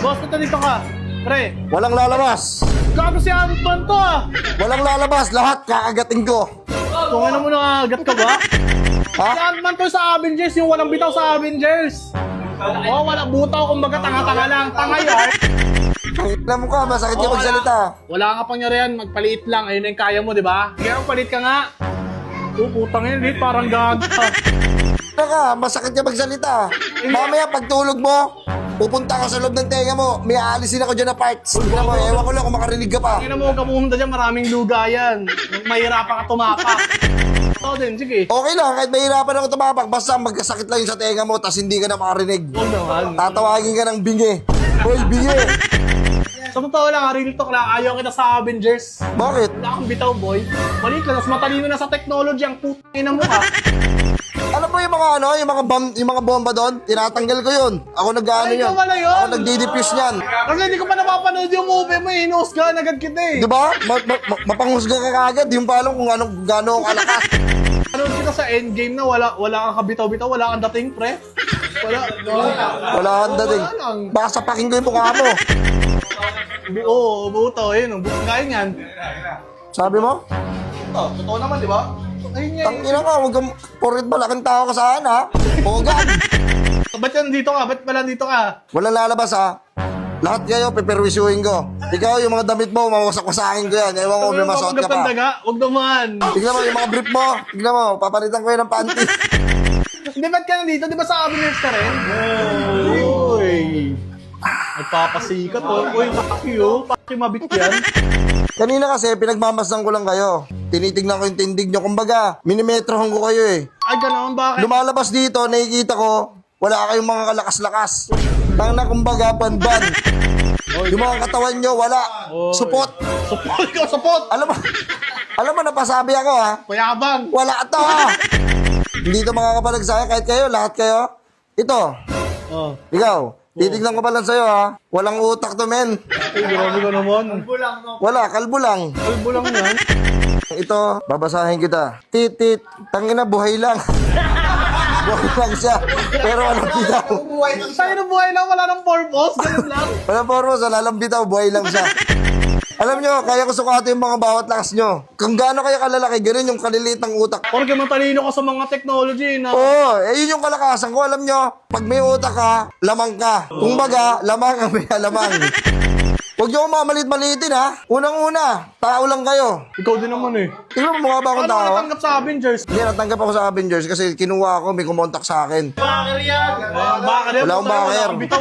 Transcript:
Boss, punta dito ka. Pre, Walang lalabas. gago si Ant-Man to ah. Walang lalabas. Lahat kakagating ko. Kung ano mo nakagat ka ba? Ha? Si Ant-Man to sa Avengers, yung walang bitaw sa Avengers. Oh, walang butaw, kumbaga tanga-tanga lang. Tanga yan. Alam mo ka, masakit ka magsalita. Wala ka pangyarihan, magpaliit lang. Ayun na yung kaya mo, di ba? Kaya palit ka nga. Oh, putang yun, Rit, parang gago ka. Ano ka, masakit ka magsalita. Mamaya pagtulog mo, pupunta ka sa loob ng tenga mo, may aalisin ako dyan na parts. Tignan mo, ewan ko lang kung makarinig ka pa. Tingnan mo, huwag ka pumunta dyan, maraming lugayan. Mahirapan ka tumapak. Ito din, sige. Okay lang, kahit mahirapan ako tumapak, basta magkasakit lang yung sa tenga mo, tas hindi ka na makarinig. Huwag naman. Tatawagin ka ng bingi. Hoy, bingi! Sa totoo lang, real talk lang, ayaw kita sa Avengers. Bakit? Wala kang bitaw, boy. Balik ka, mas matalino na sa technology ang putang mo ka. Alam mo yung mga ano, yung mga bomba doon, tinatanggal ko yun. Ako nag-ano Ay, yun. ikaw pala yun. Ako nagdi-defuse niyan. Kasi hindi ko pa napapanood yung movie mo, hinusgahan agad kita eh. Di ba? Mapanghusga ka kagad, yung pa alam kung anong gano'ng kalakas. Panood kita sa endgame na wala kang kabitaw-bitaw, wala kang dating, pre. Wala kang dating. Wala lang. Baka sapakin ko yung mukha mo. Oo, buto, yun. Gaya niyan. Sabi mo? Ito, totoo naman, di ba? Ayun nga. Tangina ka, huwag kang porket malaking tao ka saan ha. Pogad. Ba't yan dito ka? Ba't pala dito ka? Walang lalabas ha. Lahat kayo, peperwisuhin ko. Ikaw, yung mga damit mo, mawasak-wasakin ko yan. Ewan ko, may masuot ka pa. Huwag naman. Tignan mo, yung mga brief mo. Tignan mo, papalitan ko yun ng panty. Hindi, ba't ka nandito? Di ba sa Avengers ka rin? Uy. Nagpapasikat oh. Uy, pakyo. Pakyo mabit yan. Kanina kasi, pinagmamasdan ko lang kayo. Tinitignan ko yung tindig nyo. Kumbaga, minimetrohan ko kayo eh. Ay, ganoon. Bakit? Lumalabas dito, nakikita ko, wala kayong mga kalakas-lakas. Tangna, kumbaga, panban. Yung mga katawan nyo, wala. Supot. Support ikaw, support. Alam mo, napasabi ako ha. Payabang. Wala to ha. Hindi ito makakapalag sa akin, kahit kayo, lahat kayo. Ito, Oh. ikaw, titignan ko pa lang sa'yo ha. Walang utak to, men. Ay, grabe ka naman. Wala, kalbo lang. Kalbo lang yan. Ito, babasahin kita. Titit, tangina, buhay lang. Buhay lang siya. Pero walang bitaw. Sa'yo na buhay lang, wala nang purpose. Ganun lang. Walang purpose, wala lang bitaw, buhay lang siya. Alam nyo, kaya ko sukatin yung mga bawat lakas nyo. Kung gaano kayo kalalaki, ganun yung kaliliit ng utak. Porque matalino ka sa mga technology na... Oo, yun yung kalakasan ko. Alam nyo, pag may utak ka, lamang ka. Kung baga, lamang ang may alamang. Huwag nyo mamalit-malitin ha. Unang-una, tao lang kayo. Ikaw din naman eh. Tingnan mo, mukha ba akong Paano ka tao? natanggap sa Avengers? Hindi, natanggap ako sa Avengers kasi kinuha ako, may kumontak sa akin. Bakit yan? Baka Wala akong backer. Bitaw